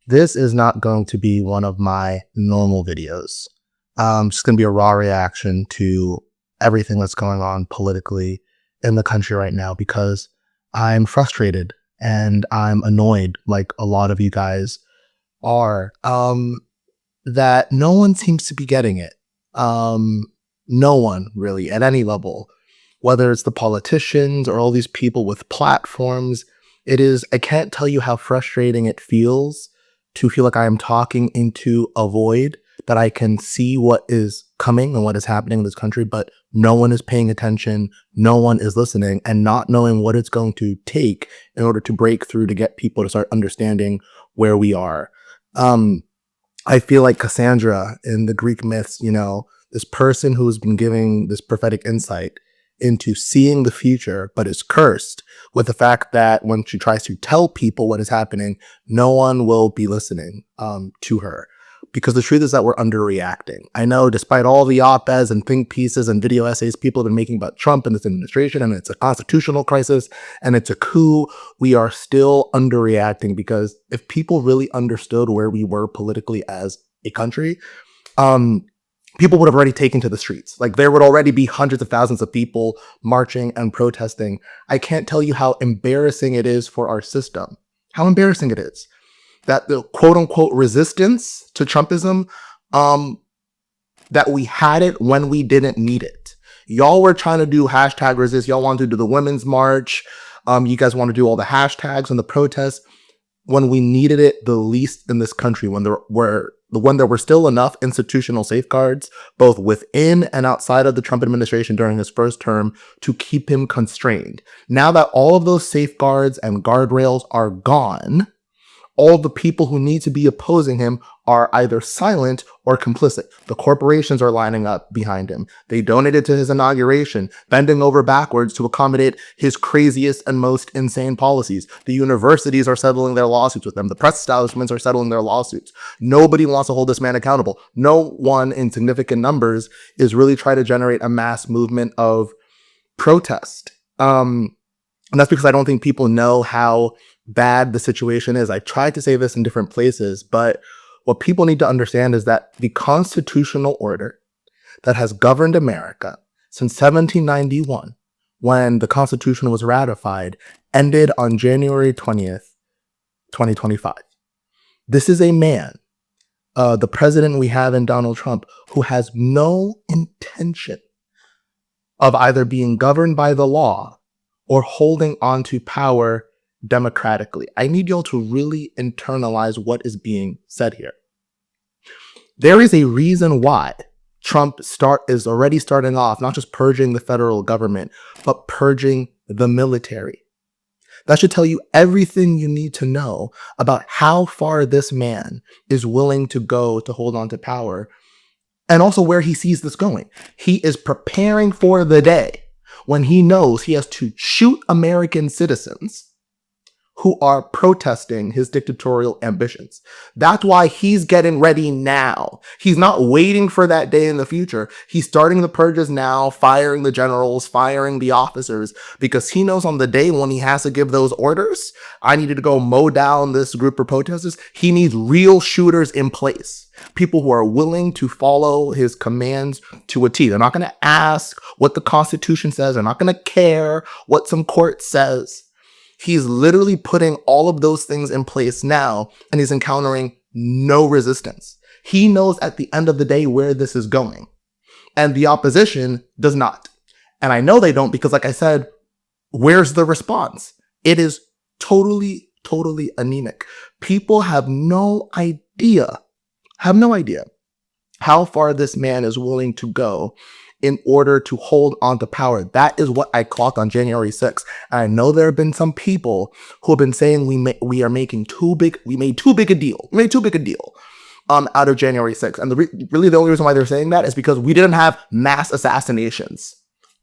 This is not going to be one of my normal videos. Just going to be a raw reaction to everything that's going on politically in the country right now because I'm frustrated and I'm annoyed, like a lot of you guys are, that no one seems to be getting it. No one really at any level, whether it's the politicians or all these people with platforms. I can't tell you how frustrating it feels to feel like I am talking into a void, that I can see what is coming and what is happening in this country, but no one is paying attention, no one is listening, and not knowing what it's going to take in order to break through to get people to start understanding where we are. I feel like Cassandra in the Greek myths, this person who has been giving this prophetic insight into seeing the future, but is cursed with the fact that when she tries to tell people what is happening, no one will be listening to her. Because the truth is that we're underreacting. I know, despite all the op-eds and think pieces and video essays people have been making about Trump and this administration, and it's a constitutional crisis and it's a coup, we are still underreacting, because if people really understood where we were politically as a country, people would have already taken to the streets. Like, there would already be hundreds of thousands of people marching and protesting. I can't tell you how embarrassing it is for our system. How embarrassing it is that the quote unquote resistance to Trumpism, that we had it when we didn't need it. Y'all were trying to do hashtag resist. Y'all wanted to do the women's march. You guys want to do all the hashtags and the protests when we needed it the least in this country, when there were still enough institutional safeguards, both within and outside of the Trump administration during his first term, to keep him constrained. Now that all of those safeguards and guardrails are gone, all the people who need to be opposing him are either silent or complicit. The corporations are lining up behind him. They donated to his inauguration, bending over backwards to accommodate his craziest and most insane policies. The universities are settling their lawsuits with him. The press establishments are settling their lawsuits. Nobody wants to hold this man accountable. No one in significant numbers is really trying to generate a mass movement of protest. And that's because I don't think people know how bad the situation is. I tried to say this in different places, but what people need to understand is that the constitutional order that has governed America since 1791, when the Constitution was ratified, ended on January 20th, 2025. This is a man, the president we have in Donald Trump, who has no intention of either being governed by the law or holding on to power democratically. I need y'all to really internalize what is being said here. There is a reason why Trump is already starting off not just purging the federal government, but purging the military. That should tell you everything you need to know about how far this man is willing to go to hold on to power, and also where he sees this going. He is preparing for the day when he knows he has to shoot American citizens who are protesting his dictatorial ambitions. That's why he's getting ready now. He's not waiting for that day in the future. He's starting the purges now, firing the generals, firing the officers, because he knows on the day when he has to give those orders, I needed to go mow down this group of protesters, he needs real shooters in place. People who are willing to follow his commands to a T. They're not going to ask what the Constitution says. They're not going to care what some court says. He's literally putting all of those things in place now, and he's encountering no resistance. He knows at the end of the day where this is going, and the opposition does not. And I know they don't, because like I said, where's the response? It is totally, totally anemic. People have no idea how far this man is willing to go in order to hold on to power. That is what I clocked on January 6th. And I know there have been some people who have been saying we made too big a deal out of January 6th. And really the only reason why they're saying that is because we didn't have mass assassinations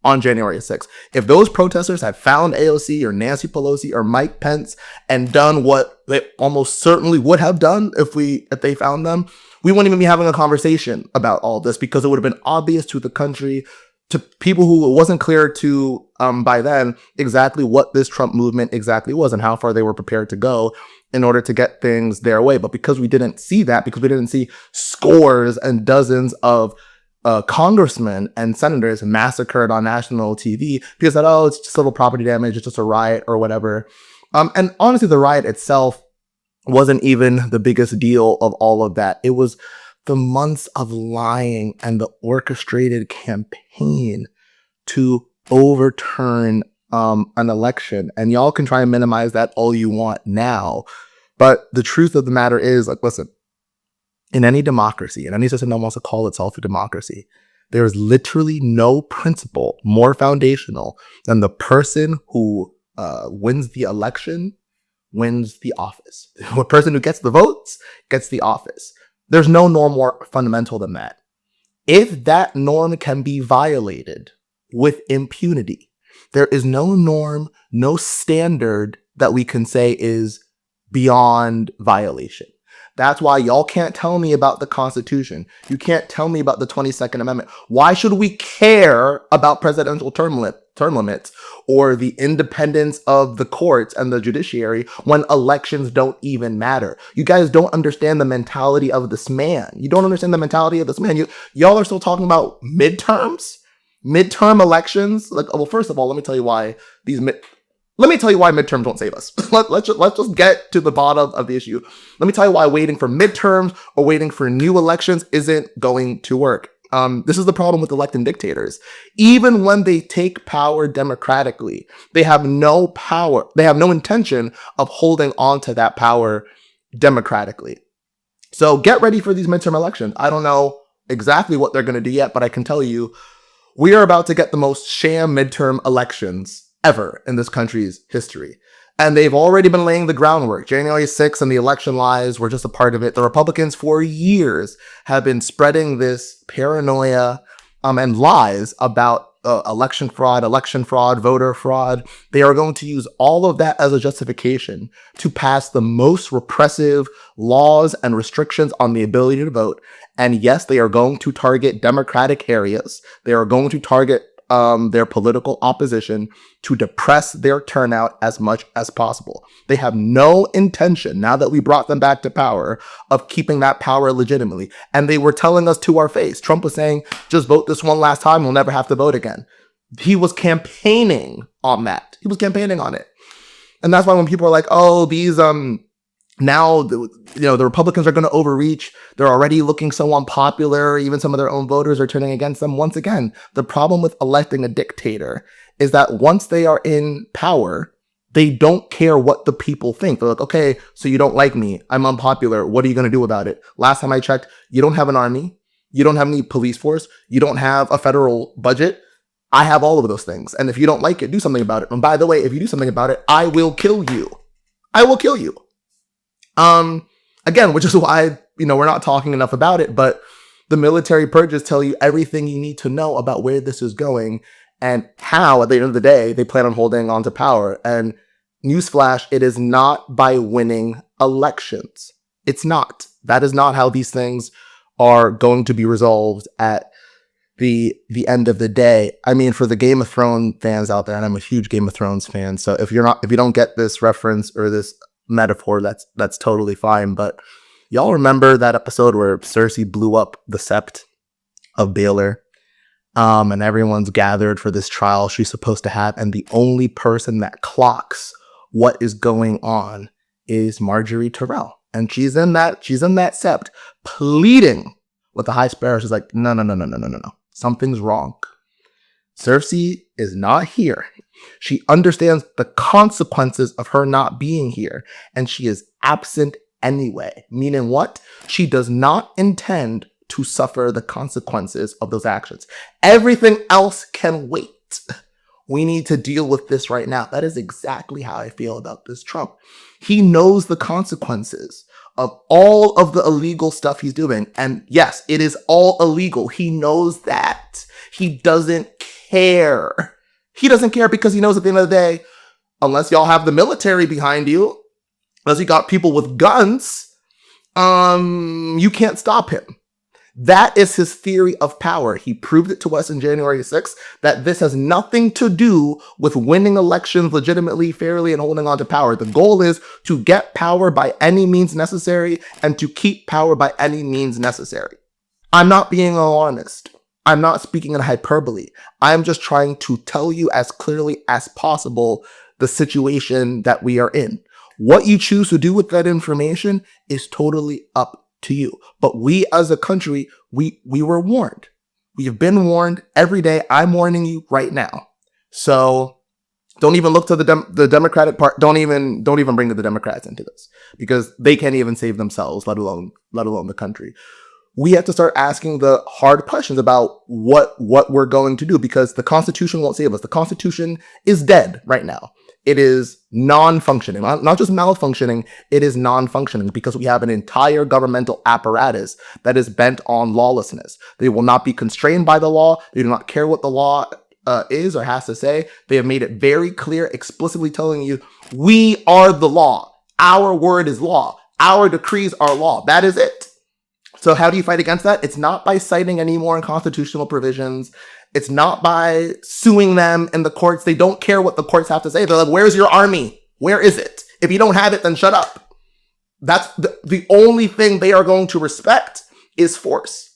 on January 6th. If those protesters had found AOC or Nancy Pelosi or Mike Pence and done what they almost certainly would have done if they found them, we wouldn't even be having a conversation about all this, because it would have been obvious to the country, to people who it wasn't clear to by then exactly what this Trump movement exactly was and how far they were prepared to go in order to get things their way. But because we didn't see that, because we didn't see scores and dozens of congressmen and senators massacred on national TV because that, oh, it's just a little property damage, it's just a riot or whatever. And honestly, the riot itself wasn't even the biggest deal of all of that. It was the months of lying and the orchestrated campaign to overturn an election. And y'all can try and minimize that all you want now. But the truth of the matter is, like, listen, in any democracy, in any system that wants to call itself a democracy, there is literally no principle more foundational than the person who wins the election wins the office. The person who gets the votes gets the office. There's no norm more fundamental than that. If that norm can be violated with impunity, there is no norm, no standard that we can say is beyond violation. That's why y'all can't tell me about the Constitution. You can't tell me about the 22nd Amendment. Why should we care about presidential term limits or the independence of the courts and the judiciary when elections don't even matter? You guys don't understand the mentality of this man. You don't understand the mentality of this man. Y'all are still talking about midterm elections. Like, well, first of all, let me tell you why midterms won't save us. Let's just get to the bottom of the issue. Let me tell you why waiting for midterms or waiting for new elections isn't going to work. This is the problem with elected dictators. Even when they take power democratically, they have no power. They have no intention of holding on to that power democratically. So get ready for these midterm elections. I don't know exactly what they're going to do yet, but I can tell you we are about to get the most sham midterm elections ever in this country's history. And they've already been laying the groundwork. January 6th and the election lies were just a part of it. The Republicans for years have been spreading this paranoia and lies about election fraud, voter fraud. They are going to use all of that as a justification to pass the most repressive laws and restrictions on the ability to vote. And yes, they are going to target Democratic areas. They are going to target their political opposition to depress their turnout as much as possible. They have no intention, now that we brought them back to power, of keeping that power legitimately. And they were telling us to our face. Trump was saying, just vote this one last time, we'll never have to vote again. He was campaigning on that. He was campaigning on it. And that's why when people are like, oh, these now, the Republicans are going to overreach. They're already looking so unpopular. Even some of their own voters are turning against them. Once again, the problem with electing a dictator is that once they are in power, they don't care what the people think. They're like, okay, so you don't like me. I'm unpopular. What are you going to do about it? Last time I checked, you don't have an army. You don't have any police force. You don't have a federal budget. I have all of those things. And if you don't like it, do something about it. And by the way, if you do something about it, I will kill you. I will kill you. Again, which is why, we're not talking enough about it, but the military purges tell you everything you need to know about where this is going and how, at the end of the day, they plan on holding on to power. And newsflash, it is not by winning elections. It's not. That is not how these things are going to be resolved at the end of the day. I mean, for the Game of Thrones fans out there, and I'm a huge Game of Thrones fan, so if you don't get this reference or this metaphor, that's totally fine. But y'all remember that episode where Cersei blew up the sept of Baelor, and everyone's gathered for this trial she's supposed to have, and the only person that clocks what is going on is Marjorie Tyrell, and she's in that sept pleading with the High Sparrow. She's like, no, something's wrong. Cersei is not here. She understands the consequences of her not being here, and she is absent anyway. Meaning what? She does not intend to suffer the consequences of those actions. Everything else can wait. We need to deal with this right now. That is exactly how I feel about this Trump. He knows the consequences of all of the illegal stuff he's doing. And yes, it is all illegal. He knows that. He doesn't care. He doesn't care because he knows at the end of the day, unless y'all have the military behind you, unless you got people with guns, you can't stop him. That is his theory of power. He proved it to us in January 6th that this has nothing to do with winning elections legitimately, fairly, and holding on to power. The goal is to get power by any means necessary and to keep power by any means necessary. I'm not being alarmist. I'm not speaking in hyperbole. I'm just trying to tell you as clearly as possible the situation that we are in. What you choose to do with that information is totally up to you. But we as a country, we were warned. We have been warned every day. I'm warning you right now. So don't even look to the Democratic part. Don't even bring the Democrats into this, because they can't even save themselves, let alone the country. We have to start asking the hard questions about what we're going to do, because the Constitution won't save us. The Constitution is dead right now. It is non-functioning, not just malfunctioning, it is non-functioning, because we have an entire governmental apparatus that is bent on lawlessness. They will not be constrained by the law. They do not care what the law is or has to say. They have made it very clear, explicitly telling you, we are the law. Our word is law. Our decrees are law. That is it. So how do you fight against that? It's not by citing any more unconstitutional provisions. It's not by suing them in the courts. They don't care what the courts have to say. They're like, where's your army? Where is it? If you don't have it, then shut up. That's the only thing they are going to respect is force.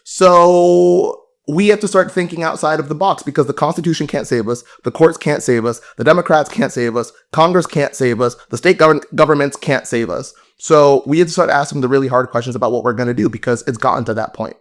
So we have to start thinking outside of the box, because the Constitution can't save us. The courts can't save us. The Democrats can't save us. Congress can't save us. The state governments can't save us. So we have to start asking the really hard questions about what we're going to do, because it's gotten to that point.